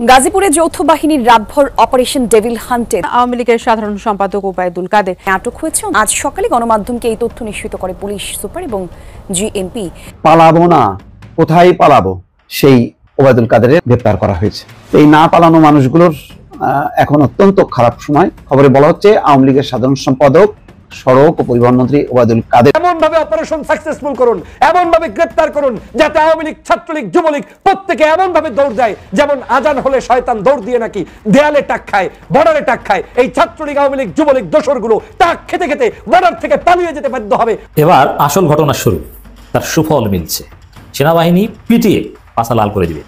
গাজীপুরে যৌথ বাহিনীর রাতভর অপারেশন ডেভিল হান্টে আওয়ামী লীগের সাধারণ সম্পাদক ওবায়দুল কাদের আটক হয়েছে। আজ সকালে গণমাধ্যমকে এই তথ্য নিশ্চিত করে পুলিশ সুপার এবং জিএমপি। পালাবো না, কোথায় পালাবো, সেই ওবায়দুল কাদেরের গ্রেপ্তার করা হয়েছে। এই না পালানো মানুষগুলোর এখন অত্যন্ত খারাপ সময়। খবরে বলা হচ্ছে আওয়ামী লীগের সাধারণ সম্পাদক সড়ক ও পরিবহন মন্ত্রী ওবায়দুল কাদের এমন ভাবে অপারেশন সাকসেসফুল করুন, এমন ভাবে গ্রেফতার করুন যাতে আওয়ামী লীগ, ছাত্রলীগ, যুবলীগ প্রত্যেকে এমন ভাবে দৌড় দেয় যেমন আজান হলে শয়তান দৌড় দিয়ে নাকি দেয়ালে টাক খায়, বর্ডারে টাক খায়। এই ছাত্রলীগ, আওয়ামী লীগ, যুবলীগ দোসরগুলো টাক খেতে খেতে বর্ডার থেকে পালিয়ে যেতে বাধ্য হবে। এবার আসল ঘটনা শুরু, তার সুফল মিলছে। সেনাবাহিনী পিটিয়ে পাছা লাল করে দিবে।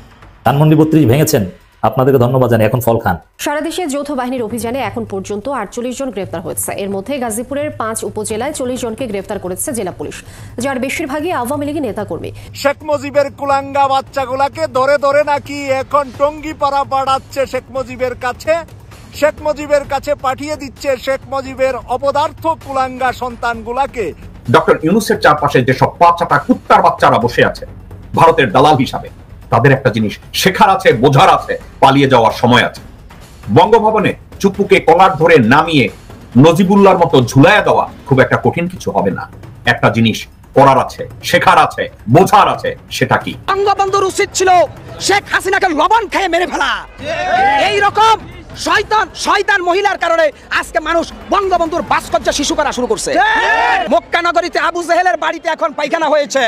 ধানমন্ডি 32 ভেঙেছেন, আপনাদেরকে ধন্যবাদ জানাই। এখন ফল খান। সারা দেশে যৌথ বাহিনীর অভিযানে এখন পর্যন্ত 48 জন গ্রেফতার হয়েছে। এর মধ্যে গাজীপুরের 5 উপজেলায় 40 জনকে গ্রেফতার করেছে জেলা পুলিশ, যার বেশিরভাগই আওয়ামী লীগের নেতাকর্মী। শেখ মুজিবের কুলাঙ্গা বাচ্চাগুলাকে ধরে ধরে নাকি এখন টঙ্গি পাড়া পাঠাচ্ছে শেখ মুজিবের কাছে। শেখ মুজিবের কাছে পাঠিয়ে দিচ্ছে শেখ মুজিবের অপদার্থ কুলাঙ্গা সন্তানগুলাকে। ডক্টর ইউনূসের চারপাশে যেসব পাঁচটা কুত্তার বাচ্চারা বসে আছে ভারতের দালাল হিসাবে, তাদের একটা জিনিস শেখার আছে, বোঝার আছে, পালিয়ে যাওয়ার সময় আছে। বঙ্গভবনে চুপ্পুকে কলার ধরে নামিয়ে নজিবুল্লাহর মতো ঝুলাইয়া দেওয়া খুব একটা কঠিন কিছু হবে না। একটা জিনিস করার আছে, শেখার আছে, বোঝার আছে, সেটা কি? বঙ্গবন্ধুর উচিত ছিল শেখ হাসিনাকে লবণ খেয়ে মেরে ফেলা। এই রকম শয়তান মহিলার কারণে আজকে মানুষ বঙ্গবন্ধুর ভাস্কর্য শিশু করা শুরু করছে। মক্কা নগরীতে আবু জেহেলের বাড়িতে এখন পায়খানা হয়েছে।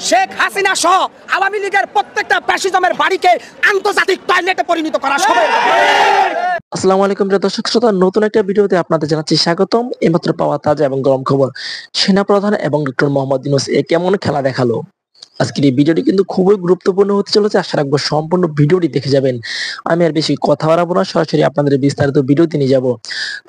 শেখ হাসিনা সহ আওয়ামী লীগের প্রত্যেকটা ফ্যাসিজমের বাড়িকে আন্তর্জাতিক টয়লেটে পরিণত করা হবে। আসসালামু আলাইকুম দর্শক শ্রোতা, নতুন একটা ভিডিওতে আপনাদের জানাচ্ছি স্বাগতম। এইমাত্র পাওয়া তাজা এবং গরম খবর, সেনাপ্রধান এবং ডক্টর মোহাম্মদ ইউনূস কেমন খেলা দেখালো। আজকের এই ভিডিওটি কিন্তু খুবই গুরুত্বপূর্ণ হতে চলেছে, আশা রাখবো সম্পূর্ণ ভিডিওটি দেখে যাবেন। আমি আর বেশি কথা বাড়াবো না, সরাসরি আপনাদের বিস্তারিত ভিডিওতে নিয়ে যাব।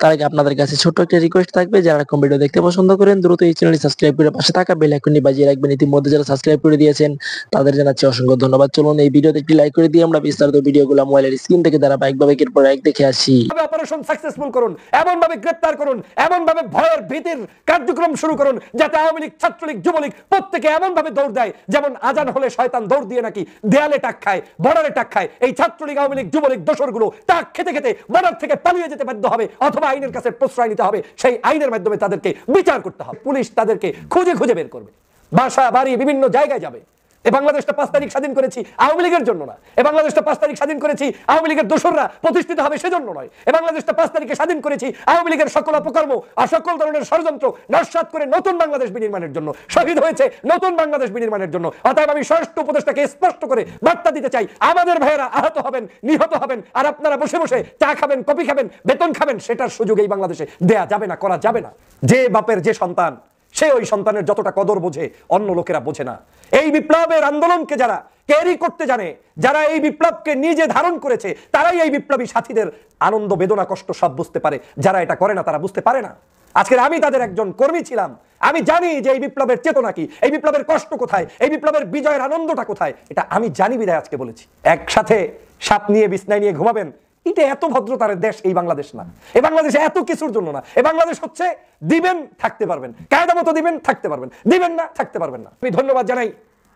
তার আগে আপনাদের কাছে ছোট্ট একটা রিকোয়েস্ট থাকবে, যারা এরকম ভিডিও দেখতে পছন্দ করেন দ্রুত এই চ্যানেলটি সাবস্ক্রাইব করে পাশে থাকা বেল আইকনটি বাজিয়ে রাখবেন। ইতিমধ্যে যারা সাবস্ক্রাইব করে দিয়েছেন তাদের জানাচ্ছি অসংখ্য ধন্যবাদ। চলুন এই ভিডিওতে একটি লাইক করে দিয়ে আমরা বিস্তারিত ভিডিওগুলো মোবাইলের স্ক্রিন থেকে ধারাবাহিকভাবে একের পর এক দেখে আসি। অপারেশন সাকসেসফুল করুন, এমন ভাবে গ্রেফতার করুন, এমন ভাবে ভয়ের ভীতির কার্যক্রম শুরু করুন যাতে আওয়ামী লীগ, ছাত্রলীগ, যুবলীগ প্রত্যেকে এমন ভাবে দৌড় দেয় যেমন আজান হলে শয়তান দৌড় দিয়ে নাকি দেয়ালে টাক খায়, বর্ডারে টাক খায়। এই ছাত্রলীগ, আওয়ামী লীগ, যুবলীগ দোসরগুলো টাক খেতে খেতে বর্ডার থেকে পালিয়ে যেতে বাধ্য হবে, অথবা আইনের কাছে প্রশ্রয় নিতে হবে। সেই আইনের মাধ্যমে তাদেরকে বিচার করতে হবে। পুলিশ তাদেরকে খুঁজে খুঁজে বের করবে, বাসা বাড়ি বিভিন্ন জায়গায় যাবে। এই বাংলাদেশটা 5 তারিখ স্বাধীন করেছি আওয়ামী লীগের জন্য না। এই বাংলাদেশটা 5 তারিখ স্বাধীন করেছি আওয়ামী লীগের দোসররা প্রতিষ্ঠিত হবে সেজন্য নয়। এই বাংলাদেশটা 5 তারিখে স্বাধীন করেছি আওয়ামী লীগের সকল অপকর্ম আর সকল ধরনের ষড়যন্ত্র নস্যাৎ করে নতুন বাংলাদেশ বিনির্মাণের জন্য, শহীদ হয়েছে নতুন বাংলাদেশ বিনির্মাণের জন্য। অতএব আমি স্বরাষ্ট্র উপদেষ্টাকে স্পষ্ট করে বার্তা দিতে চাই, আমাদের ভাইয়েরা আহত হবেন, নিহত হবেন, আর আপনারা বসে বসে চা খাবেন, কফি খাবেন, বেতন খাবেন, সেটার সুযোগ এই বাংলাদেশে দেয়া যাবে না, করা যাবে না। যে বাপের যে সন্তান, সে ওই সন্তানের যতটা কদর বোঝে অন্য লোকেরা বোঝে না। এই বিপ্লবের আন্দোলনকে যারা ক্যারি করতে জানে, যারা এই বিপ্লবকে নিজে ধারণ করেছে, তারাই এই বিপ্লবী সাথীদের আনন্দ, বেদনা, কষ্ট সব বুঝতে পারে। যারা এটা করে না তারা বুঝতে পারে না। আজকে আমি তাদের একজন কর্মী ছিলাম, আমি জানি যে এই বিপ্লবের চেতনা কি, এই বিপ্লবের কষ্ট কোথায়, এই বিপ্লবের বিজয়ের আনন্দটা কোথায়, এটা আমি জানি বিধায় আজকে বলেছি। একসাথে সাপ নিয়ে বিছনায় নিয়ে ঘুমাবেন, এটা এত ভদ্রতার দেশ এই বাংলাদেশ না। এই বাংলাদেশে এত কিছুর জন্য না। এই বাংলাদেশ হচ্ছে দিবেন থাকতে পারবেন, কায়দা মতো দিবেন থাকতে পারবেন, দিবেন না থাকতে পারবেন না। আমি ধন্যবাদ জানাই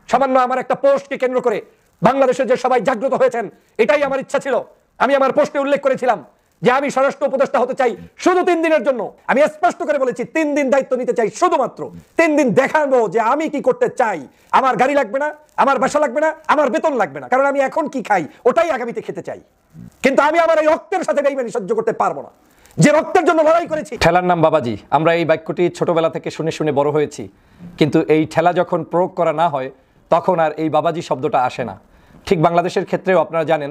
সামান্য আমার একটা পোস্টকে কেন্দ্র করে বাংলাদেশের যে সবাই জাগ্রত হয়েছেন। এটাই আমার ইচ্ছা ছিল। আমি আমার পোস্টে উল্লেখ করেছিলাম যে আমি স্বরাষ্ট্র উপদেষ্টা হতে চাই শুধু 3 দিনের জন্য। আমি স্পষ্ট করে বলেছি 3 দিন দায়িত্ব নিতে চাই, শুধুমাত্র 3 দিন দেখাবো যে আমি কি করতে চাই। আমার গাড়ি লাগবে না, আমার বাসা লাগবে না, আমার বেতন লাগবে না, কারণ আমি এখন কি খাই ওটাই আগামীতে খেতে চাই। কিন্তু আমি আমার এই রক্তের সাথে বেইমানি সহ্য করতে পারবো না, যে রক্তের জন্য লড়াই করেছি। ঠেলার নাম বাবাজি, আমরা এই বাক্যটি ছোটবেলা থেকে শুনে শুনে বড় হয়েছি, কিন্তু এই ঠেলা যখন প্রয়োগ করা না হয় তখন আর এই বাবাজি শব্দটা আসে না। ঠিক বাংলাদেশের ক্ষেত্রেও আপনারা জানেন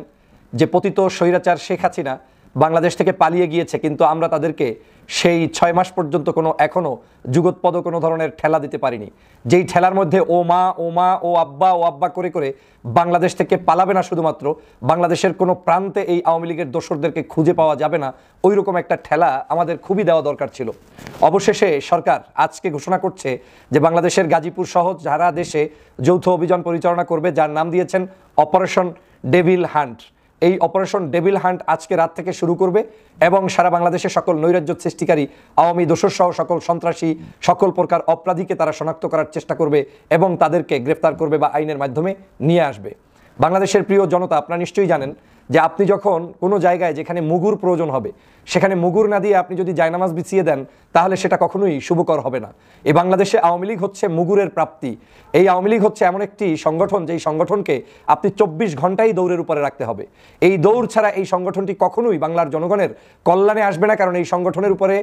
যে পতিত স্বৈরাচার শেখ হাসিনা বাংলাদেশ থেকে পালিয়ে গিয়েছে, কিন্তু আমরা তাদেরকে সেই 6 মাস পর্যন্ত এখনো যুগোৎপদ কোনো ধরনের ঠেলা দিতে পারিনি। যেই ঠেলার মধ্যে ও মা ও মা ও আব্বা করে করে বাংলাদেশ থেকে পালাবে না, শুধুমাত্র বাংলাদেশের কোনো প্রান্তে এই আওয়ামী লীগের দোসরদেরকে খুঁজে পাওয়া যাবে না, ওই রকম একটা ঠেলা আমাদের খুবই দেওয়া দরকার ছিল। অবশেষে সরকার আজকে ঘোষণা করছে যে বাংলাদেশের গাজীপুর সহ সারা দেশে যৌথ অভিযান পরিচালনা করবে, যার নাম দিয়েছেন অপারেশন ডেভিল হান্ট। এই অপারেশন ডেভিল হান্ট আজকে রাত থেকে শুরু করবে এবং সারা বাংলাদেশের সকল নৈরাজ্য সৃষ্টিকারী আওয়ামী দোসর সহ সকল সন্ত্রাসী, সকল প্রকার অপরাধীকে তারা শনাক্ত করার চেষ্টা করবে এবং তাদেরকে গ্রেফতার করবে বা আইনের মাধ্যমে নিয়ে আসবে। বাংলাদেশের প্রিয় জনতা, আপনারা নিশ্চয়ই জানেন যে আপনি যখন কোনো জায়গায় যেখানে মুগুর প্রয়োজন হবে সেখানে মুগুর না দিয়ে আপনি যদি জায়নামাজ বিছিয়ে দেন তাহলে সেটা কখনোই শুভকর হবে না। এই বাংলাদেশে আওয়ামী লীগ হচ্ছে মুগুরের প্রাপ্তি। এই আওয়ামী লীগ হচ্ছে এমন একটি সংগঠন যেই সংগঠনকে আপনি 24 ঘন্টাই দৌড়ের উপরে রাখতে হবে। এই দৌড় ছাড়া এই সংগঠনটি কখনোই বাংলার জনগণের কল্যাণে আসবে না, কারণ এই সংগঠনের উপরে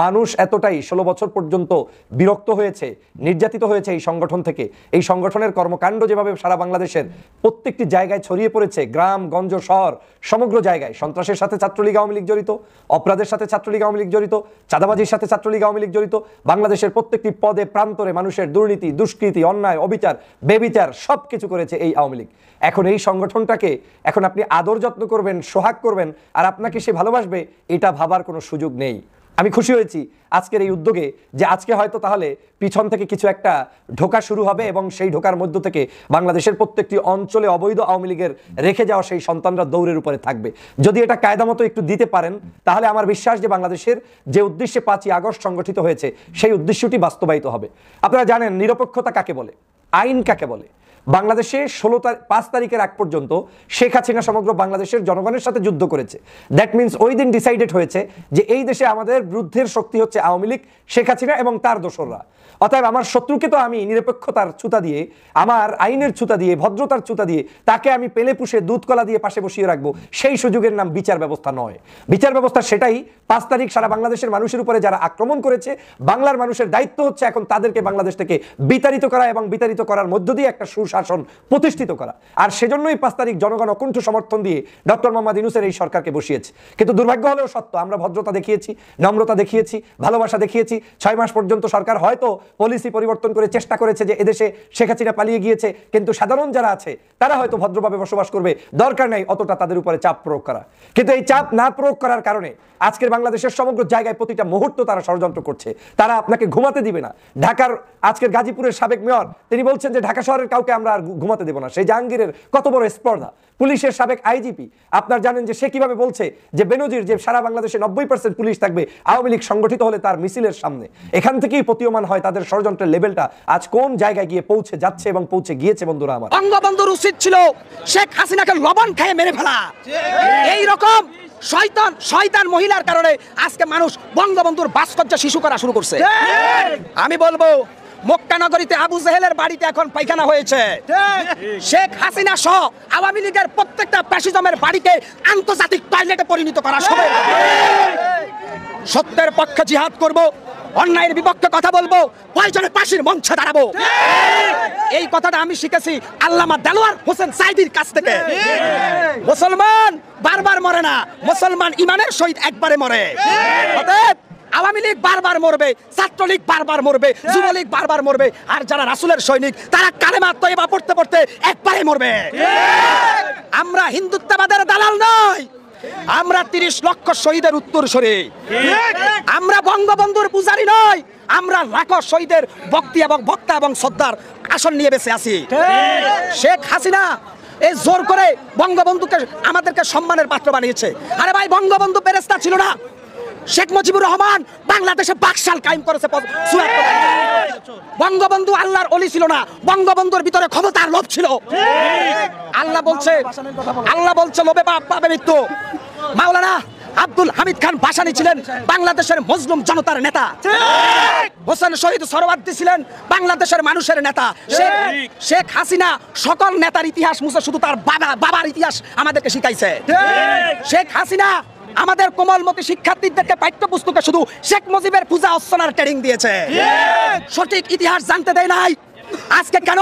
মানুষ এতটাই 16 বছর পর্যন্ত বিরক্ত হয়েছে, নির্যাতিত হয়েছে এই সংগঠন থেকে। এই সংগঠনের কর্মকাণ্ড যেভাবে সারা বাংলাদেশের প্রত্যেকটি জায়গায় ছড়িয়ে পড়েছে, গ্রাম গঞ্জ শহর সমগ্র জায়গায় সন্ত্রাসের সাথে ছাত্রলীগ আওয়ামী লীগ জড়িত, অপরাধের সাথে ছাত্রলীগ আওয়ামী লীগ জড়িত, চাঁদাবাজির সাথে ছাত্রলীগ আওয়ামী লীগ জড়িত। বাংলাদেশের প্রত্যেকটি পদে প্রান্তরে মানুষের দুর্নীতি, দুষ্কৃতি, অন্যায়, অবিচার, বেবিচার সবকিছু করেছে এই আওয়ামী লীগ। এখন এই সংগঠনটাকে এখন আপনি আদর যত্ন করবেন, সোহাগ করবেন, আর আপনাকে সে ভালোবাসবে, এটা ভাবার কোনো সুযোগ নেই। আমি খুশি হয়েছি আজকের এই উদ্যোগে, যে আজকে হয়তো তাহলে পিছন থেকে কিছু একটা ঢোকা শুরু হবে এবং সেই ঢোকার মধ্য থেকে বাংলাদেশের প্রত্যেকটি অঞ্চলে অবৈধ আওয়ামী লীগের রেখে যাওয়া সেই সন্তানরা দৌড়ের উপরে থাকবে। যদি এটা কায়দা মতো একটু দিতে পারেন তাহলে আমার বিশ্বাস যে বাংলাদেশের যে উদ্দেশ্যে 5ই আগস্ট সংগঠিত হয়েছে সেই উদ্দেশ্যটি বাস্তবায়িত হবে। আপনারা জানেন নিরপেক্ষতা কাকে বলে, আইন কাকে বলে। বাংলাদেশে 5 তারিখের আগ পর্যন্ত শেখ হাসিনা সমগ্র বাংলাদেশের জনগণের সাথে যুদ্ধ করেছে। দ্যাট মিনস ওই দিন ডিসাইডেড হয়েছে যে এই দেশে আমাদের বিরুদ্ধের শক্তি হচ্ছে আওয়ামী লীগ, শেখ হাসিনা এবং তার দোসররা। অতএব আমার শত্রুকে তো আমি নিরপেক্ষতার ছুতা দিয়ে, আমার আইনের ছুতা দিয়ে, ভদ্রতার ছুতা দিয়ে তাকে আমি পেলে পুষে দুধ কলা দিয়ে পাশে বসিয়ে রাখবো, সেই সুযোগের নাম বিচার ব্যবস্থা নয়। বিচার ব্যবস্থা সেটাই 5 তারিখ সারা বাংলাদেশের মানুষের উপরে যারা আক্রমণ করেছে, বাংলার মানুষের দায়িত্ব হচ্ছে এখন তাদেরকে বাংলাদেশ থেকে বিতাড়িত করা এবং বিতাড়িত করার মধ্য দিয়ে একটা সুশাসন প্রতিষ্ঠিত করা। আর সেজন্যই 5 তারিখ জনগণ অকুণ্ঠ সমর্থন দিয়ে ডক্টর মোহাম্মদ ইউনূসের এই সরকারকে বসিয়েছে। কিন্তু দুর্ভাগ্য হলেও সত্য, আমরা ভদ্রতা দেখিয়েছি, নম্রতা দেখিয়েছি, ভালোবাসা দেখিয়েছি। 6 মাস পর্যন্ত সরকার হয়তো পলিসি পরিবর্তন করে চেষ্টা করেছে যে এদেশে শেখ হাসিনা পালিয়ে গিয়েছে, কিন্তু সাধারণ যারা আছে তারা হয়তো ভদ্রভাবে বসবাস করবে, দরকার নেই অতটা তাদের উপরে চাপ প্রয়োগ করা। কিন্তু এই চাপ না প্রয়োগ করার কারণে আজকের বাংলাদেশের সমগ্র জায়গায় প্রতিটা মুহূর্ত তারা ষড়যন্ত্র করছে। তারা আপনাকে ঘুমাতে দিবে না। ঢাকার আজকের গাজীপুরের সাবেক মেয়র তিনি বলছেন যে ঢাকা শহরের কাউকে আমরা আর ঘুমাতে দেব না। সেই জাহাঙ্গীরের কত বড় স্পর্ধা। পুলিশের সাবেক আইজিপি আপনার জানেন যে সে কিভাবে বলছে যে বেনজির যে সারা বাংলাদেশে 90% পুলিশ থাকবে আওয়ামী লীগ সংগঠিত হলে তার মিছিলের সামনে। এখান থেকেই প্রতীয়মান হয় তাদের ষড়যন্ত্রের লেভেলটা আজ কোন জায়গায় গিয়ে পৌঁছে যাচ্ছে এবং পৌঁছে গিয়েছে। বন্ধুরা আমার, বঙ্গবন্ধুর উচিত ছিল শেখ হাসিনাকে লবণ খেয়ে মেরে ফেলা। এই রকম শয়তান মহিলার কারণে আজকে মানুষ বঙ্গবন্ধুর ভাস্কর্য শিশু করা শুরু করছে। আমি বলবো মক্কা নগরীতে আবু জেহেলের বাড়িতে এখন পায়খানা হয়েছে। শেখ হাসিনা সহ আওয়ামী লীগের প্রত্যেকটা ফ্যাসিজমের বাড়িকে আন্তর্জাতিক টয়লেটে পরিণত করা হবে। সত্যের পক্ষে জিহাদ করব, অন্যায়ের বিপক্ষে কথা বলবো, প্রয়োজনে ফাঁসির মঞ্চে দাঁড়াবো। এই কথাটা আমি শিখেছি আল্লামা দেলোয়ার হোসেন সাইদির কাছ থেকে। মুসলমান বারবার মরে না, মুসলমান ইমানের সহিত একবারে মরে। অতএব আওয়ামী লীগ বারবার মরবে, ছাত্রলীগ বারবার মরবে, যুবলীগ বারবার মরবে, আর যারা রাসূলের সৈনিক তারা কালেমা তয়বা পড়তে পড়তে একবারে মরবে। আমরা হিন্দুত্ববাদের দালাল নই, আমরা 30 লক্ষ শহীদের উত্তরসূরি। আমরা বঙ্গবন্ধুর পূজারী নই, আমরা লাখো শহীদের ভক্তি এবং বক্তা এবং শ্রদ্ধার আসন নিয়ে বেঁচে আছি। শেখ হাসিনা এই জোর করে বঙ্গবন্ধুকে আমাদেরকে সম্মানের পাত্র বানিয়েছে। আরে ভাই, বঙ্গবন্ধু ফেরেশতা ছিল না। শেখ মুজিবুর রহমান বাংলাদেশে বাকশাল কায়েম করেছে। বঙ্গবন্ধু আল্লাহর ওলি ছিল না, বঙ্গবন্ধুর ভিতরে ক্ষমতার লোভ ছিল। আল্লাহ বলছে লোভে পাপ পাবে মৃত্যু। মাওলানা আব্দুল হামিদ খান ভাসানী ছিলেন বাংলাদেশের মজলুম জনতার নেতা। হোসেন শহীদ সোহরাওয়ার্দী ছিলেন বাংলাদেশের মানুষের নেতা। শেখ হাসিনা সকল নেতার ইতিহাস মুছে শুধু তার বাবার ইতিহাস আমাদেরকে শিখাইছে। শেখ হাসিনা আমাদের কোমলমতি শিক্ষার্থীদেরকে পাঠ্যপুস্তকে শুধু শেখ মুজিবের পূজা অর্চনার ট্রেনিং দিয়েছে, সঠিক ইতিহাস জানতে দেয় নাই। আজকে কেন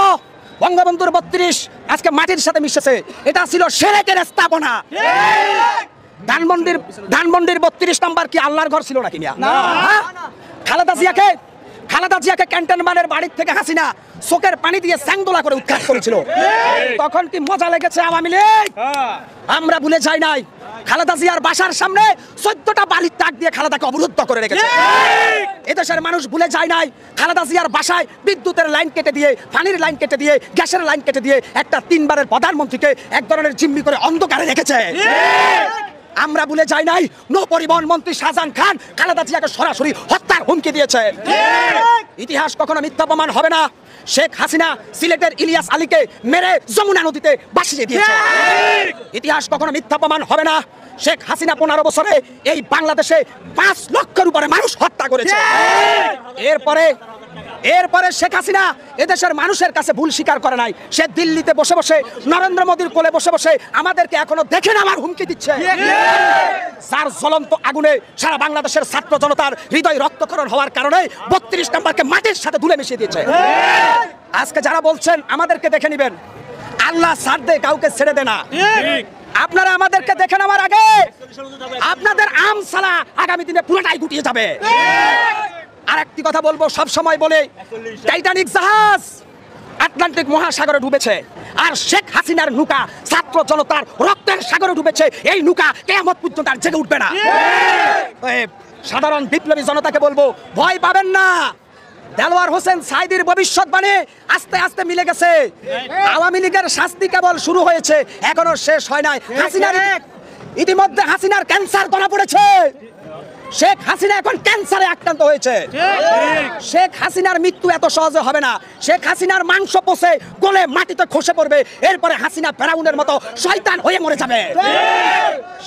বঙ্গবন্ধুর 32 আজকে মাটির সাথে মিশেছে? এটা ছিল শিরকের স্থাপনা। ধানমন্ডির 32 নাম্বার কি আল্লাহর ঘর ছিল নাকি? না। খালেদা জিয়াকে ক্যান্টনমেন্টের বাড়ির থেকে হাসিনা চোখের পানি দিয়ে স্যাংদোলা করে উৎখাত করেছিল। তখন কি মজা লেগেছে আওয়ামী লীগ? আমরা ভুলে যাই নাই। খালেদা জিয়ার বাসার সামনে 14টা বালির ট্রাক দিয়ে খালেদাকে অবরুদ্ধ করে রেখেছে। এদেশের মানুষ ভুলে যায় নাই খালেদা জিয়ার বাসায় বিদ্যুতের লাইন কেটে দিয়ে, পানির লাইন কেটে দিয়ে, গ্যাসের লাইন কেটে দিয়ে একটা 3 বারের প্রধানমন্ত্রীকে এক ধরনের জিম্মি করে অন্ধকারে রেখেছে। আমরা ভুলে যাই নাই নৌ পরিবহন মন্ত্রী শাহজাহান খান খালেদা জিয়াকে সরাসরি হত্যার আমার হুমকি দিয়েছে। ইতিহাস কখনো মিথ্যা প্রমাণ হবে না। শেখ হাসিনা সিলেটের ইলিয়াস আলীকে মেরে যমুনা নদীতে ভাসিয়ে দিয়েছে। ইতিহাস কখনো মিথ্যা প্রমাণ হবে না। শেখ হাসিনা 15 বছরে এই বাংলাদেশে 5 লক্ষের উপরে মানুষ হত্যা করেছে। এরপরে শেখ হাসিনা এদেশের মানুষের কাছে ভুল স্বীকার করে নাই। সে দিল্লিতে বসে বসে নরেন্দ্র মোদীর কোলে বসে বসে আমাদেরকে এখনো দেখেন আমার হুমকি দিচ্ছে। যার জ্বলন্ত আগুনে সারা বাংলাদেশের ছাত্র জনতার হৃদয় রক্তক্ষরণ হওয়ার কারণে 32 নম্বরকে মাটির সাথে ধুলে মিশিয়ে দিয়েছে। আজকে যারা বলছেন আমাদেরকে দেখে নেবেন, আল্লাহ ছাড় দে, কাউকে ছেড়ে দে না। আপনারা আমাদেরকে দেখে নেওয়ার আগে আপনাদের আমসালা আগামী দিনে পুরোটাই গুটিয়ে যাবে। আর একটি কথা বলবো, সব সময় বলে, টাইটানিক জাহাজ আটলান্টিক মহাসাগরে ডুবেছে, আর শেখ হাসিনার নৌকা ছাত্র জনতার রক্তের সাগরে ডুবেছে। এই নৌকা কিয়ামত পর্যন্ত আর জেগে উঠবে না। সাধারণ বিপ্লবী জনতাকে বলবো, ভয় পাবেন না। দেলোয়ার হোসেন সাইদির ভবিষ্যৎবাণী আস্তে আস্তে মিলে গেছে। আওয়ামী লীগের শাস্তি কেবল শুরু হয়েছে, এখনো শেষ হয় নাই। ইতিমধ্যে হাসিনার ক্যান্সার ধরা পড়েছে। শেখ হাসিনা এখন ক্যান্সারে আক্রান্ত হয়েছে। শেখ হাসিনার মৃত্যু এত সহজে হবে না। শেখ হাসিনার মাংস পচে গলে মাটিতে খসে পড়বে, এরপরে হাসিনা ফেরাউনের মতো শয়তান হয়ে মরে যাবে।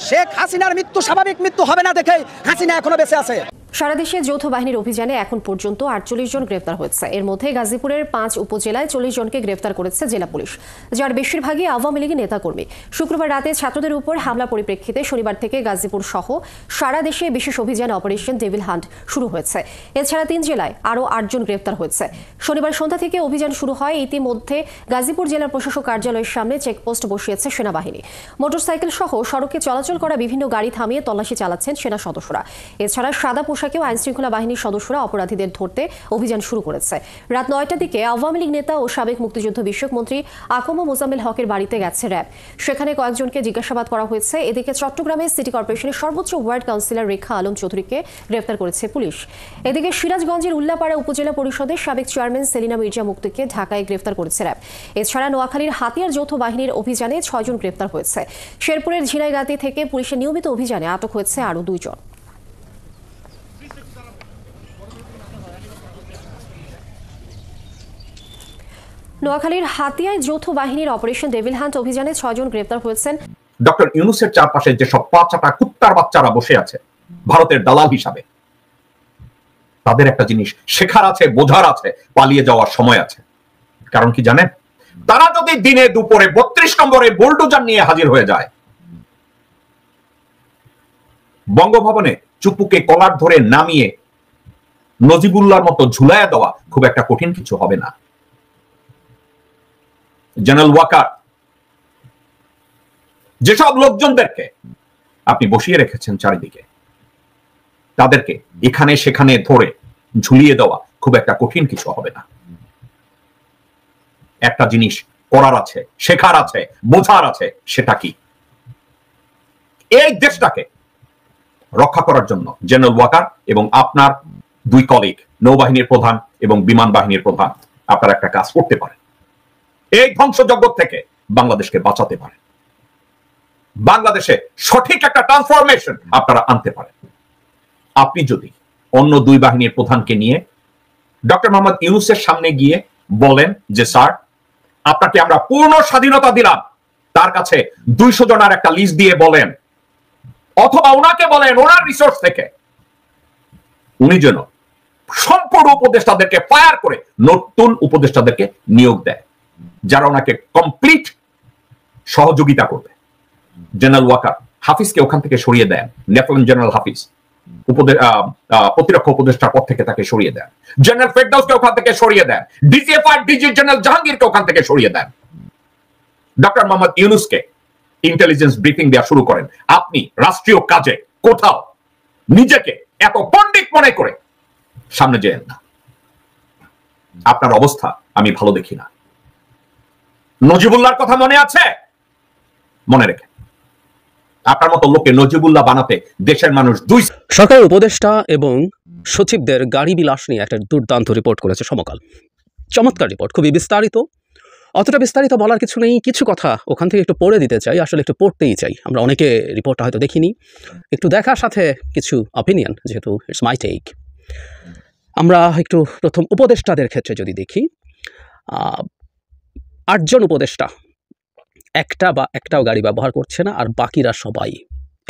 শেখ হাসিনার মৃত্যু স্বাভাবিক মৃত্যু হবে না দেখে হাসিনা এখনো বেঁচে আছে। সারা দেশে যৌথ বাহিনীর অভিযানে এখন পর্যন্ত 48 জন গ্রেফতার হয়েছে। এর মধ্যে গাজীপুরের 5 উপজেলায় 40 জনকে গ্রেফতার করেছে জেলা পুলিশ, যার বেশিরভাগই আওয়ামী লীগের নেতাকর্মী। শুক্রবার রাতে ছাত্রদের উপর হামলা পরিপ্রেক্ষিতে শনিবার থেকে গাজীপুর সহ সারা দেশে বিশেষ অভিযান অপারেশন ডেভিল হান্ট শুরু হয়েছে। এছাড়া 3 জেলায় আরও 8 জন গ্রেফতার হয়েছে। শনিবার সন্ধ্যা থেকে অভিযান শুরু হয়। ইতিমধ্যে গাজীপুর জেলার প্রশাসক কার্যালয়ের সামনে চেকপোস্ট বসিয়েছে সেনাবাহিনী। মোটরসাইকেল সহ সড়কে চলাচল করা বিভিন্ন গাড়ি থামিয়ে তল্লাশি চালাচ্ছেন সেনা সদস্যরা। এছাড়া সাদা পোশাকেও আইন শৃঙ্খলা বাহিনীর সদস্যরা অপরাধীদের ধরতে অভিযান শুরু করেছে। রাত 9টার দিকে আওয়ামী লীগ নেতা ও সাবেক মুক্তিযুদ্ধ বিষয়ক মন্ত্রী আকম মোজাম্মেল হকের বাড়িতে গেছে র্যাব। সেখানে কয়েকজনকে জিজ্ঞাসাবাদ করা হয়েছে। এদিকে চট্টগ্রামে সিটি কর্পোরেশনের সর্বোচ্চ ওয়ার্ড কাউন্সিলর রেখা আলম চৌধুরীকে গ্রেফতার করেছে পুলিশ। এদিকে সিরাজগঞ্জের উল্লাপাড়া উপজেলা পরিষদের সাবেক চেয়ারম্যান সেলিনা মির্জা মুক্তিকে ঢাকায় গ্রেফতার করেছে র্যাব। এছাড়া নোয়াখালীর হাতিয়ার যৌথ বাহিনীর অভিযানে 6 জন গ্রেফতার হয়েছে। শেরপুরের ঝিনাইগাতি থেকে পুলিশের নিয়মিত অভিযানে আটক হয়েছে আরও 2 জন। নোয়াখালীর হাতিয়ায় যৌথ বাহিনীর অপারেশন ডেভিল হান্ট অভিযানে 6 জন গ্রেফতার হয়েছেন। ডক্টর ইউনূসের চারপাশে যে সব পাঁচটা কুত্তার বাচ্চারা বসে আছে ভারতের দালাল হিসাবে, তাদের একটা জিনিস শেখার আছে, বোঝার আছে, পালিয়ে যাওয়ার সময় আছে। কারণ কি জানেন, তারা যদি দিনে দুপুরে 32 নম্বরে বুলডোজার নিয়ে হাজির হয়ে যায়, বঙ্গভবনে চুপুকে কলার ধরে নামিয়ে নজিবুল্লাহর মতো ঝুলাইয়া দেওয়া খুব একটা কঠিন কিছু হবে না। জেনারেল ওয়াকার যেসব লোকজনদেরকে আপনি বসিয়ে রেখেছেন চারিদিকে, তাদেরকে এখানে সেখানে ধরে ঝুলিয়ে দেওয়া খুব একটা কঠিন কিছু হবে না। একটা জিনিস করার আছে, শেখার আছে, বোঝার আছে। সেটা কি? এই দেশটাকে রক্ষা করার জন্য জেনারেল ওয়াকার এবং আপনার 2 কলিগ নৌবাহিনীর প্রধান এবং বিমান বাহিনীর প্রধান আপনারা একটা কাজ করতে পারেন। এই ধ্বংসযজ্ঞ থেকে বাংলাদেশকে বাঁচাতে পারেন। বাংলাদেশে সঠিক একটা ট্রান্সফরমেশন আপনারা আনতে পারেন। আপনি যদি অন্য 2 বাহিনীর প্রধানকে নিয়ে ডক্টর মোহাম্মদ ইউনূসের সামনে গিয়ে বলেন যে স্যার, আপনাকে আমরা পূর্ণ স্বাধীনতা দিলাম, তার কাছে 200 জনের একটা লিস্ট দিয়ে বলেন, অথবা ওনাকে বলেন ওনার রিসোর্স থেকে উনি যেন সম্পূর্ণ উপদেষ্টাদেরকে ফায়ার করে নতুন উপদেষ্টাদেরকে নিয়োগ দেয়, যারা ওনাকে কমপ্লিট সহযোগিতা করবে। জেনারেল ওয়াকার, হাফিজকে ওখান থেকে সরিয়ে দেন, লেফটেন্যান্ট জেনারেল হাফিজ প্রতিরক্ষা উপদেষ্টার পদ থেকে তাকে সরিয়ে দেন। জেনারেল ফেরদৌসকে ওখান থেকে সরিয়ে দেন। ডিজিএফআই ডিজি জেনারেল জাহাঙ্গীরকে ওখান থেকে সরিয়ে দেন। ডক্টর মোহাম্মদ ইউনূসকে ইন্টেলিজেন্স ব্রিফিং দেওয়া শুরু করেন। আপনি রাষ্ট্রীয় কাজে কোথাও নিজেকে এত পণ্ডিত মনে করে সামনে যেন না। আপনার অবস্থা আমি ভালো দেখি না। নজিবুল্লাহর কথা মনে আছে? মনে রেখে আপনার মতো লোককে নজিবুল্লাহ বানাতে দেশের মানুষ 2 সরকার উপদেষ্টা এবং সচিবদের গাড়ি বিলাস নিয়ে একটা দুর্দান্ত রিপোর্ট করেছে সমকাল। চমৎকার রিপোর্ট, খুবই বিস্তারিত। অতটা বিস্তারিত বলার কিছু নেই, কিছু কথা ওখান থেকে একটু পড়ে দিতে চাই, আসলে একটু পড়তেই চাই। আমরা অনেকে রিপোর্টটা হয়তো দেখিনি, একটু দেখার সাথে কিছু অপিনিয়ন, যেহেতু ইটস মাই টেক। আমরা একটু প্রথম উপদেষ্টাদের ক্ষেত্রে যদি দেখি, 8 জন উপদেষ্টা একটাও গাড়ি ব্যবহার করছে না, আর বাকিরা সবাই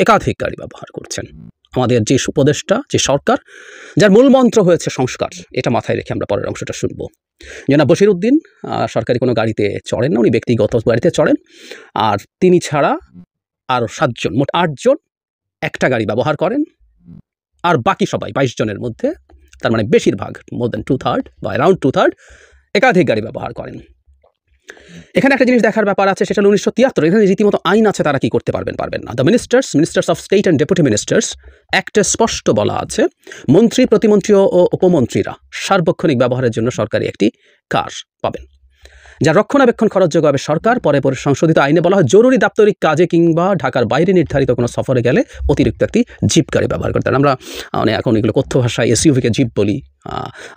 একাধিক গাড়ি ব্যবহার করছেন। আমাদের যে উপদেষ্টা, যে সরকার, যার মূল মন্ত্র হয়েছে সংস্কার, এটা মাথায় রেখে আমরা পরের অংশটা শুনব। জনাব বশিরউদ্দিন সরকারি কোনো গাড়িতে চড়েন না, উনি ব্যক্তিগত গাড়িতে চড়েন, আর তিনি ছাড়া আরও 7 জন, মোট 8 জন একটা গাড়ি ব্যবহার করেন, আর বাকি সবাই 22 জনের মধ্যে, তার মানে বেশিরভাগ, মোর দ্যান 2/3 বা অ্যারাউন্ড 2/3 একাধিক গাড়ি ব্যবহার করেন। এখানে একটা জিনিস দেখার ব্যাপার আছে, সেটা 1973, এখানে রীতিমতো আইন আছে, তারা কি করতে পারবেন না। The ministers of state and deputy ministers অ্যাক্টে স্পষ্ট বলা আছে, মন্ত্রী, প্রতিমন্ত্রী ও উপমন্ত্রীরা সার্বক্ষণিক ব্যবহারের জন্য সরকারি একটি কার পাবেন, যার রক্ষণাবেক্ষণ খরচযোগ্য হবে সরকার। পরে সংশোধিত আইনে বলা হয়, জরুরি দাপ্তরিক কাজে কিংবা ঢাকার বাইরে নির্ধারিত কোনো সফরে গেলে অতিরিক্ত একটি জিপ গাড়ি ব্যবহার করতেন। আমরা এখন এগুলো কথ্য ভাষায় এসইউভিকে জিপ বলি,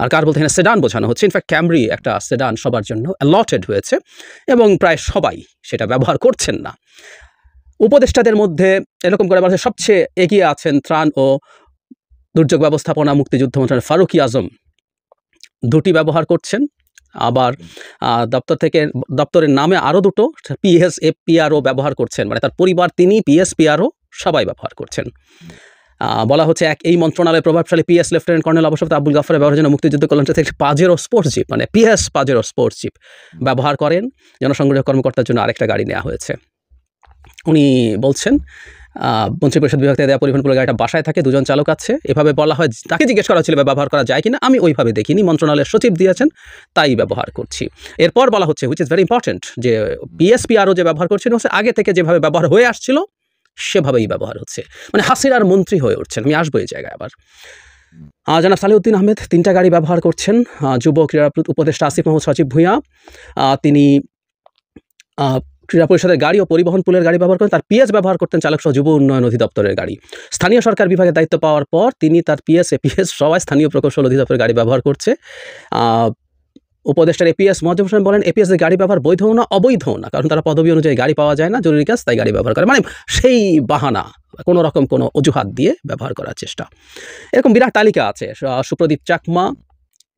আর কার বলতে এখানে সেডান বোঝানো হচ্ছে। ইনফ্যাক্ট ক্যামরি একটা সেডান সবার জন্য অ্যালটেড হয়েছে এবং প্রায় সবাই সেটা ব্যবহার করছেন না। উপদেষ্টাদের মধ্যে এরকম করে বলা হয়, সবচেয়ে এগিয়ে আছেন ত্রাণ ও দুর্যোগ ব্যবস্থাপনা মুক্তিযুদ্ধ মন্ত্রণালয় ফারুকি আজম, 2টি ব্যবহার করছেন। আবার দপ্তরের নামে আরও 2টো PSFPRO ব্যবহার করছেন, মানে তার পরিবার, তিনি, PSPRO সবাই ব্যবহার করছেন। বলা হচ্ছে এই মন্ত্রণালয়ের প্রভাবশালী PS লেফটেন্যান্ট কর্নেল অবসরপ্রাপ্ত আব্দুল গাফফারের ব্যবহারের জন্য মুক্তিযুদ্ধ কল্যাণ থেকে পাজেরো স্পোর্টস জিপ, মানে PS পাজেরো স্পোর্টস জিপ ব্যবহার করেন। জনসংযোগ কর্মকর্তার জন্য আরেকটা গাড়ি নেওয়া হয়েছে। উনি বলছেন, মন্ত্রিপরিষদ বিভাগ থেকে দেওয়া পরিবহন পুলের গাড়িটা বাসায় থাকে, 2 জন চালক আছে। এভাবে বলা হয়, তাকে জিজ্ঞেস করা ছিল ব্যবহার করা যায় কিনা, আমি ওইভাবে দেখিনি, মন্ত্রণালয়ের সচিব দিয়েছেন তাই ব্যবহার করছি। এরপর বলা হচ্ছে, হুইচ ইজ ভেরি ইম্পর্টেন্ট, যে PSPRO যে ব্যবহার করছেন হচ্ছে আগে থেকে যেভাবে ব্যবহার হয়ে আসছিল সেভাবেই ব্যবহার হচ্ছে, মানে হাসিনার মন্ত্রী হয়ে উঠছেন। আমি আসবো এই জায়গায় আবার। জনাব সালেউদ্দিন আহমেদ 3টা গাড়ি ব্যবহার করছেন। যুব ক্রীড়া উপদেষ্টা আসিফ মাহমুদ সচিব ভূঁইয়া, তিনি ক্রীড়া পরিষদের গাড়ি ও পরিবহন পুলের গাড়ি ব্যবহার করেন। তার PS ব্যবহার করতেন চালক সহ যুব উন্নয়ন অধিদপ্তরের গাড়ি। স্থানীয় সরকার বিভাগের দায়িত্ব পাওয়ার পর তিনি তার PS, APS সবাই স্থানীয় প্রকৌশল অধিদপ্তরের গাড়ি ব্যবহার করছে। উপদেষ্টার APS মজুম হোসেন বলেন, APS এর গাড়ি ব্যবহার বৈধও না অবৈধও না, কারণ তারা পদবি অনুযায়ী গাড়ি পাওয়া যায় না, জরুরি কাজ তাই গাড়ি ব্যবহার করে, মানে সেই বাহানা, কোনো রকম কোনো অজুহাত দিয়ে ব্যবহার করার চেষ্টা। এরকম বিরাট তালিকা আছে। সুপ্রদীপ চাকমা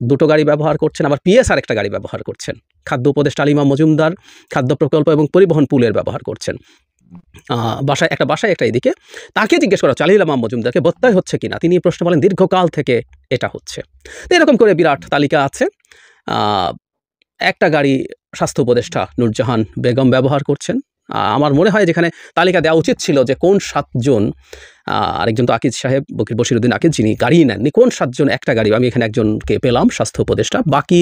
2টো গাড়ি ব্যবহার করছেন, আবার PS আরেকটা গাড়ি ব্যবহার করছেন। খাদ্য উপদেষ্টা আলিমা মজুমদার খাদ্য প্রকল্প এবং পরিবহন পুলের ব্যবহার করছেন। বাসায় একটা এদিকে। তাকে জিজ্ঞেস করা আলিমা মজুমদারকে বত্তায় হচ্ছে কিনা, তিনি প্রশ্ন বলেন, দীর্ঘকাল থেকে এটা হচ্ছে। এরকম করে বিরাট তালিকা আছে। একটা গাড়ি স্বাস্থ্য উপদেষ্টা নূরজাহান বেগম ব্যবহার করছেন। আমার মনে হয় যেখানে তালিকা দেওয়া উচিত ছিল যে কোন 7 জন, আরেকজন তো আকিজ সাহেব, বশিরউদ্দিন আকিজ, যিনি গাড়ি নেননি, কোন 7 জন একটা গাড়ি, আমি এখানে একজনকে পেলাম স্বাস্থ্য উপদেষ্টা, বাকি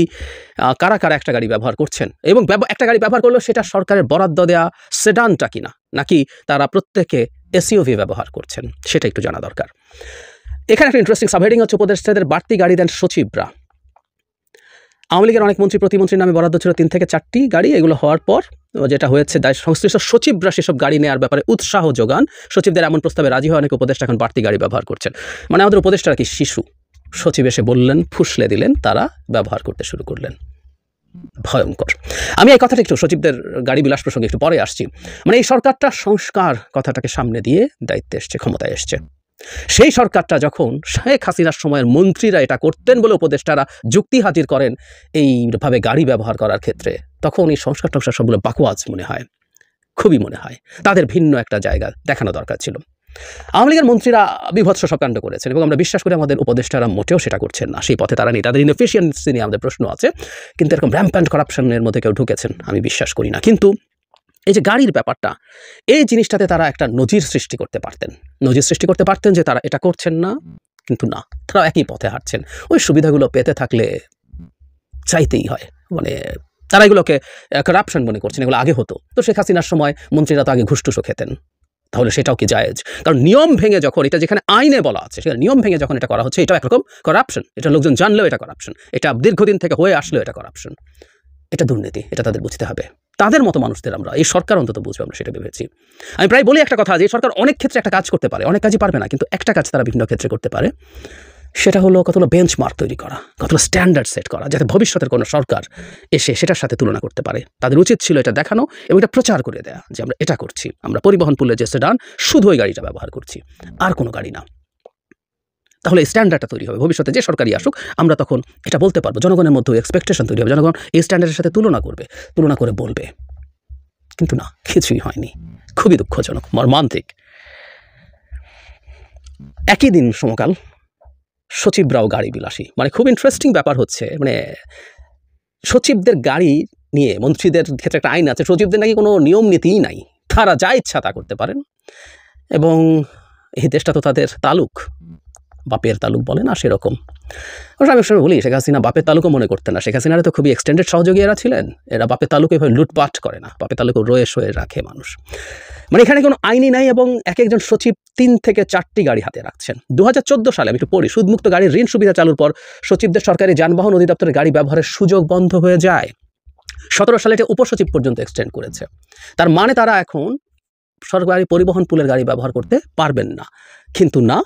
কারা কারা একটা গাড়ি ব্যবহার করছেন, এবং একটা গাড়ি ব্যবহার করলেও সেটা সরকারের বরাদ্দ দেওয়া সেডানটা কিনা, নাকি তারা প্রত্যেকে SUV ব্যবহার করছেন, সেটা একটু জানা দরকার। এখানে একটা ইন্টারেস্টিং সাবহেডিং হচ্ছে, উপদেষ্টাদের বাড়তি গাড়ি দেন সচিবরা। আওয়ামী লীগের অনেক মন্ত্রী প্রতিমন্ত্রীর নামে বরাদ্দ ছিল 3 থেকে 4টি গাড়ি। এগুলো হওয়ার পর যেটা হয়েছে, সংশ্লিষ্ট সচিবরা সেসব গাড়ি নেওয়ার ব্যাপারে উৎসাহ যোগান। সচিবদের এমন প্রস্তাবে রাজি হয় অনেক উপদেষ্টা এখন বাড়তি গাড়ি ব্যবহার করছেন। মানে আমাদের উপদেষ্টারা কি শিশু? সচিব এসে বললেন, ফুসলে দিলেন, তারা ব্যবহার করতে শুরু করলেন। ভয়ঙ্কর। আমি এই কথাটা একটু সচিবদের গাড়ি বিলাস প্রসঙ্গে একটু পরে আসছি। মানে এই সরকারটা সংস্কার কথাটাকে সামনে দিয়ে দায়িত্বে এসছে, ক্ষমতায় এসছে। সেই সরকারটা যখন শেখ হাসিনার সময়ের মন্ত্রীরা এটা করতেন বলে উপদেষ্টারা যুক্তি হাজির করেন এইভাবে গাড়ি ব্যবহার করার ক্ষেত্রে, তখন এই সংস্কার টংস্কার সবগুলো বাকওয়াজ মনে হয়, খুবই মনে হয়। তাদের ভিন্ন একটা জায়গা দেখানো দরকার ছিল। আওয়ামী লীগের মন্ত্রীরা বিভৎস সব কাণ্ড করেছেন এবং আমরা বিশ্বাস করি আমাদের উপদেষ্টারা মোটেও সেটা করছেন না, সেই পথে তারা নেই। তাদের ইনএফিশিয়েন্সি নিয়ে আমাদের প্রশ্ন আছে, কিন্তু এরকম র্যাম্প্যান্ট করাপশনের মধ্যে কেউ ঢুকেছেন আমি বিশ্বাস করি না। কিন্তু এই যে গাড়ির ব্যাপারটা, এই জিনিসটাতে তারা একটা নজির সৃষ্টি করতে পারতেন যে তারা এটা করছেন না, কিন্তু না, তারা একই পথে হাঁটছেন। ওই সুবিধাগুলো পেতে থাকলে চাইতেই হয়, মানে তারা এগুলোকে করাপশন মনে করছেন, এগুলো আগে হতো। তো শেখ হাসিনার সময় মন্ত্রীরা তো আগে ঘুষটুসও খেতেন, তাহলে সেটাও কি জায়েজ? কারণ নিয়ম ভেঙে যখন, এটা যেখানে আইনে বলা আছে সেখানে নিয়ম ভেঙে যখন এটা করা হচ্ছে, এটাও একরকম করাপশন। এটা লোকজন জানলেও এটা করাপশন, এটা দীর্ঘদিন থেকে হয়ে আসলেও এটা করাপশন, এটা দুর্নীতি, এটা তাদের বুঝতে হবে। তাদের মতো মানুষদের আমরা, এই সরকার অন্তত বুঝবে, আমরা সেটা ভেবেছি। আমি প্রায় বলি একটা কথা, যে সরকার অনেক ক্ষেত্রে একটা কাজ করতে পারে, অনেক কাজই পারবে না, কিন্তু একটা কাজ তারা বিভিন্ন ক্ষেত্রে করতে পারে। সেটা হলো কতগুলো বেঞ্চমার্ক তৈরি করা, কতগুলো স্ট্যান্ডার্ড সেট করা, যাতে ভবিষ্যতের কোনো সরকার এসে সেটার সাথে তুলনা করতে পারে। তাদের উচিত ছিল এটা দেখানো এবং এটা প্রচার করে দেয়া যে আমরা এটা করছি, আমরা পরিবহন পুলের যে সেডান শুধু ওই গাড়িটা ব্যবহার করছি, আর কোনো গাড়ি না। তাহলে স্ট্যান্ডার্ডটা তৈরি হবে। ভবিষ্যতে যে সরকারই আসুক আমরা তখন এটা বলতে পারবো, জনগণের মধ্যে এক্সপেকটেশন তৈরি হবে, জনগণ এই স্ট্যান্ডার্ডের সাথে তুলনা করে বলবে। কিন্তু না, কিছুই হয়নি। খুবই দুঃখজনক, মর্মান্তিক। একই দিন সমকাল সচিবরাও গাড়ি বিলাসী। মানে খুব ইন্টারেস্টিং ব্যাপার হচ্ছে, মানে সচিবদের গাড়ি নিয়ে মন্ত্রীদের ক্ষেত্রে একটা আইন আছে, সচিবদের নাকি কোনো নিয়ম নীতিই নাই, তারা যা ইচ্ছা তা করতে পারেন। এবং এই দেশটা তো তাদের তালুক, বাপের তালুক বলে না সেরকম। আমি সময় বলি শেখ হাসিনা বাপের তালুকও মনে করতেন না। শেখ হাসিনারা তো খুবই এক্সটেন্ডেড সহযোগী এরা ছিলেন। এরা বাপের তালুকে এভাবে লুটপাট করে না, বাপের তালুকে রয়ে শোয়ে রাখে মানুষ। মানে এখানে কোনো আইনই নাই এবং এক একজন সচিব 3 থেকে 4টি গাড়ি হাতে রাখছেন। 2014 সালে আমি একটু পড়ি, সুদমুক্ত গাড়ির ঋণ সুবিধা চালুর পর সচিবদের সরকারি যানবাহন অধিদপ্তরের গাড়ি ব্যবহারের সুযোগ বন্ধ হয়ে যায়। 17 সালে এটা উপসচিব পর্যন্ত এক্সটেন্ড করেছে। তার মানে তারা এখন সরকারি পরিবহন পুলের গাড়ি ব্যবহার করতে পারবেন না। কিন্তু না,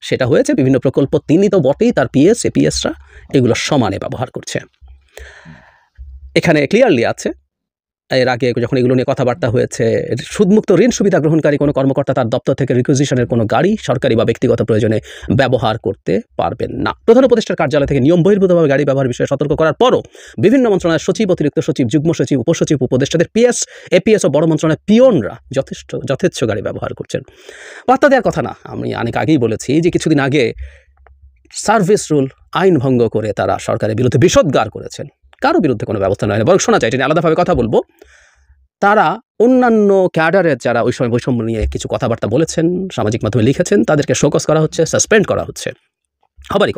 সেটা হয়েছে বিভিন্ন প্রকল্প, তিনি তো বটেই, তার পিএস এপিএসরা এগুলো সমানে ব্যবহার করছে। এখানে ক্লিয়ারলি আছে, এর আগে যখন এগুলো নিয়ে কথাবার্তা হয়েছে, সুদমুক্ত ঋণ সুবিধা গ্রহণকারী কোনো কর্মকর্তা তার দপ্তর থেকে রিকুইজিশনের কোনো গাড়ি সরকারি বা ব্যক্তিগত প্রয়োজনে ব্যবহার করতে পারবেন না। প্রধান উপদেষ্টার কার্যালয় থেকে নিয়ম বহির্ভূতভাবে গাড়ি ব্যবহার বিষয়ে সতর্ক করার পরও বিভিন্ন মন্ত্রণালয়ের সচিব, অতিরিক্ত সচিব, যুগ্ম সচিব, উপসচিব, উপদেষ্টাদের পিএস এপিএস ও বড় মন্ত্রণালয়ের পিয়নরা যথেচ্ছ গাড়ি ব্যবহার করছেন। বার্তা দেওয়ার কথা না, আমি অনেক আগেই বলেছি যে কিছুদিন আগে সার্ভিস রুল আইন ভঙ্গ করে তারা সরকারের বিরুদ্ধে বিষোদ্গার করেছেন। কারো বিরুদ্ধে কোনো ব্যবস্থা নয়, বরং শোনা যায়, এটা নিয়ে আলাদাভাবে কথা বলবো। তারা অন্যান্য ক্যাডারের যারা ওই সময় বৈষম্য নিয়ে কিছু কথাবার্তা বলেছেন, সামাজিক মাধ্যমে লিখেছেন, তাদেরকে শোকজ করা হচ্ছে, সাসপেন্ড করা হচ্ছে। হবারই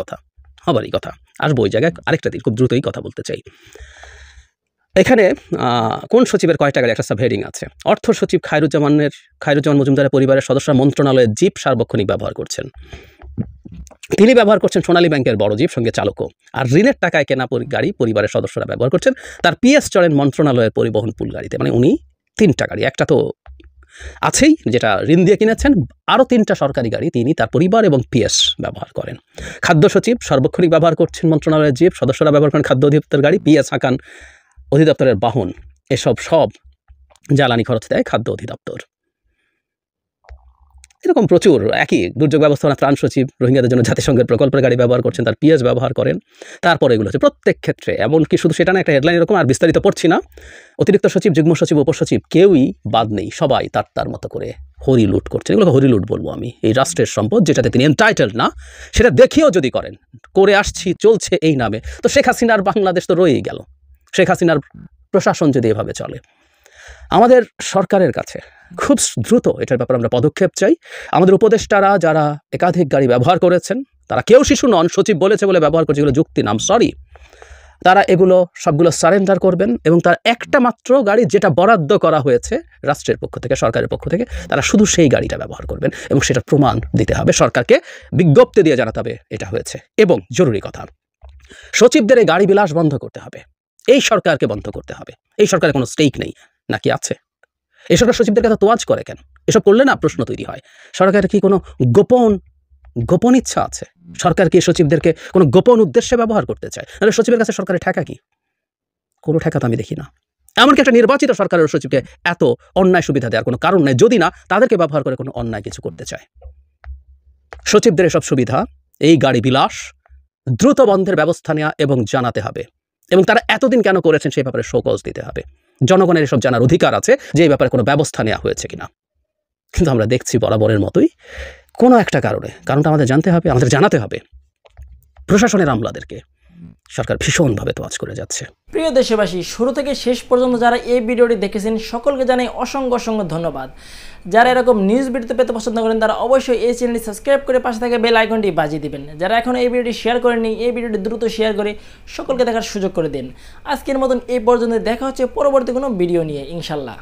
কথা। আসবো ওই জায়গায় আরেকটা দিন, খুব দ্রুতই কথা বলতে চাই। এখানে কোন সচিবের কয়টা গাড়ি, একটা সাব হেডিং আছে। অর্থ সচিব খায়রুজ্জামান মজুমদারের পরিবারের সদস্যরা মন্ত্রণালয়ের জিপ সার্বক্ষণিক ব্যবহার করছেন। তিনি ব্যবহার করছেন সোনালী ব্যাংকের বড় জিপ, সঙ্গে চালকও। আর ঋণের টাকায় কেনা গাড়ি পরিবারের সদস্যরা ব্যবহার করছেন। তার পিএস চড়েন মন্ত্রণালয়ের পরিবহন পুল গাড়িতে। মানে উনি 3টা গাড়ি, একটা তো আছেই যেটা ঋণ দিয়ে কিনেছেন, আরও 3টা সরকারি গাড়ি তিনি, তার পরিবার এবং পিএস ব্যবহার করেন। খাদ্য সচিব সার্বক্ষণিক ব্যবহার করছেন মন্ত্রণালয়ের জিপ, সদস্যরা ব্যবহার করেন খাদ্য অধিদপ্তর গাড়ি, পিএস হাঁকান অধিদপ্তরের বাহন। এসব সব জ্বালানি খরচ দেয় খাদ্য অধিদপ্তর। এরকম প্রচুর। একই দুর্যোগ ব্যবস্থাপনা ত্রাণ সচিব রোহিঙ্গাদের জন্য জাতিসংঘের প্রকল্পের গাড়ি ব্যবহার করছেন, তার পিএস ব্যবহার করেন। তারপরে এগুলো হচ্ছে প্রত্যেক ক্ষেত্রে, এমনকি শুধু সেটা না, একটা হেডলাইন এরকম, আর বিস্তারিত পড়ছি না। অতিরিক্ত সচিব, যুগ্ম সচিব, উপসচিব কেউই বাদ নেই, সবাই তার মতো করে হরিলুট করছেন। এগুলোকে হরিলুট বলবো আমি। এই রাষ্ট্রের সম্পদ যেটাতে তিনি এন্টাইটেলড না, সেটা দেখিয়েও যদি করে আসছি, চলছে এই নামে, তো শেখ হাসিনার বাংলাদেশ তো রয়েই গেল। শেখ হাসিনার প্রশাসন যদি এভাবে চলে, আমাদের সরকারের কাছে খুব দ্রুত এটার ব্যাপারে আমরা পদক্ষেপ চাই। আমাদের উপদেষ্টারা যারা একাধিক গাড়ি ব্যবহার করেছেন, তারা কেউ শিশু নন, সচিব বলেছে বলে ব্যবহার করছে, এগুলো যুক্তি নাম, সরি। তারা সবগুলো সারেন্ডার করবেন এবং তার একটা মাত্র গাড়ি যেটা বরাদ্দ করা হয়েছে রাষ্ট্রের পক্ষ থেকে, সরকারের পক্ষ থেকে, তারা শুধু সেই গাড়িটা ব্যবহার করবেন এবং সেটা প্রমাণ দিতে হবে, সরকারকে বিজ্ঞপ্তি দিয়ে জানাতে হবে এটা হয়েছে। এবং জরুরি কথা, সচিবদের এই গাড়ি বিলাস বন্ধ করতে হবে, এই সরকারকে বন্ধ করতে হবে। এই সরকারের কোনো স্টেক নেই নাকি আছে? এই সরকার সচিবদের কাছে তোয়াজ করে কেন? এসব করলে না প্রশ্ন তৈরি হয়, সরকারের কি কোনো গোপন ইচ্ছা আছে? সরকার কি সচিবদেরকে কোনো গোপন উদ্দেশ্যে ব্যবহার করতে চায়? নাহলে সচিবের কাছে সরকারের ঠেকা কি? কোনো ঠেকা তো আমি দেখি না। এমনকি একটা নির্বাচিত সরকারের সচিবকে এত অন্যায় সুবিধা দেওয়ার কোনো কারণ নেই, যদি না তাদেরকে ব্যবহার করে কোনো অন্যায় কিছু করতে চায়। সচিবদের এসব সুবিধা, এই গাড়ি বিলাস দ্রুত বন্ধের ব্যবস্থা নেওয়া এবং জানাতে হবে, এবং তারা এতদিন কেন করেছেন সেই ব্যাপারে শোকজ দিতে হবে। জনগণের এসব জানার অধিকার আছে যে এই ব্যাপারে কোনো ব্যবস্থা নেওয়া হয়েছে কিনা। কিন্তু আমরা দেখছি বরাবরের মতোই কোনো একটা কারণটা আমাদের জানাতে হবে প্রশাসনের আমলাদেরকে। সরকার ভীষণভাবে তোয়াজ করে যাচ্ছে। প্রিয় দেশবাসী, শুরু থেকে শেষ পর্যন্ত যারা এই ভিডিওটি দেখেছেন সকলকে জানাই অসংখ্য ধন্যবাদ। যারা এরকম নিউজ ভিডিও পেতে পছন্দ করেন তারা অবশ্যই এই চ্যানেলটি সাবস্ক্রাইব করে পাশে থাকা বেল আইকনটি বাজিয়ে দিবেন। যারা এখন এই ভিডিওটি শেয়ার করেননি, এই ভিডিওটি দ্রুত শেয়ার করে সকলকে দেখার সুযোগ করে দিন। আজকের মতন এই পর্যন্ত, দেখা হচ্ছে পরবর্তী কোনো ভিডিও নিয়ে ইনশাল্লাহ।